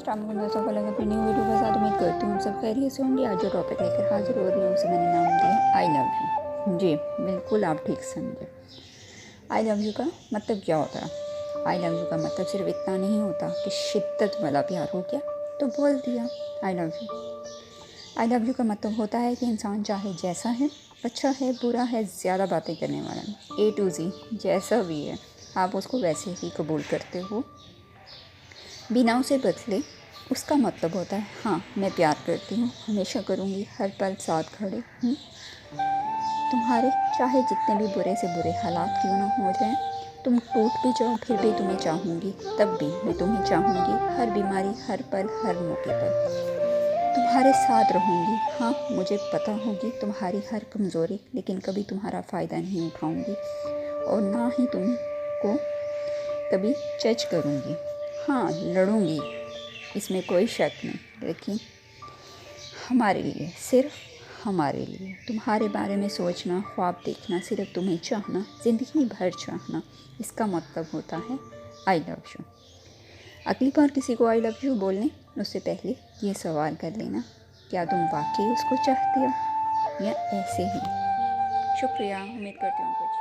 अस्सलाम वालेकुम दोस्तों, कल अपनी न्यू वीडियो के साथ उम्मीद करती हूँ सब खैरियत से होंगे। आज जो टॉपिक लेकर हाजिर हो रही हूँ उसे मैंने नाम दिया आई लव यू। जी बिल्कुल, आप ठीक समझे। आई लव यू का मतलब क्या होता है? आई लव यू का मतलब सिर्फ इतना नहीं होता कि शिद्दत वाला प्यार हो गया तो बोल दिया I love you. I love you का मतलब होता है कि इंसान चाहे जैसा है, अच्छा है, बुरा है, ज़्यादा बातें करने वाला है, A to Z जैसा भी है, आप उसको वैसे ही कबूल करते हो बिना उसे बदले। उसका मतलब होता है हाँ मैं प्यार करती हूँ, हमेशा करूँगी, हर पल साथ खड़े हूँ तुम्हारे, चाहे जितने भी बुरे से बुरे हालात क्यों ना हो जाएं। तुम टूट भी जाओ फिर भी तुम्हें चाहूँगी, तब भी मैं तुम्हें चाहूँगी, हर बीमारी, हर पल, हर मौके पर तुम्हारे साथ रहूँगी। हाँ मुझे पता होगी तुम्हारी हर कमज़ोरी, लेकिन कभी तुम्हारा फ़ायदा नहीं उठाऊँगी और ना ही तुमको कभी जज करूँगी। हाँ लड़ूँगी, इसमें कोई शक नहीं, लेकिन हमारे लिए, सिर्फ हमारे लिए, तुम्हारे बारे में सोचना, ख्वाब देखना, सिर्फ तुम्हें चाहना, ज़िंदगी भर चाहना, इसका मतलब होता है आई लव यू। अगली बार किसी को आई लव यू बोलने उससे पहले ये सवाल कर लेना, क्या तुम वाकई उसको चाहते हो या ऐसे ही। शुक्रिया, उम्मीद करती हूँ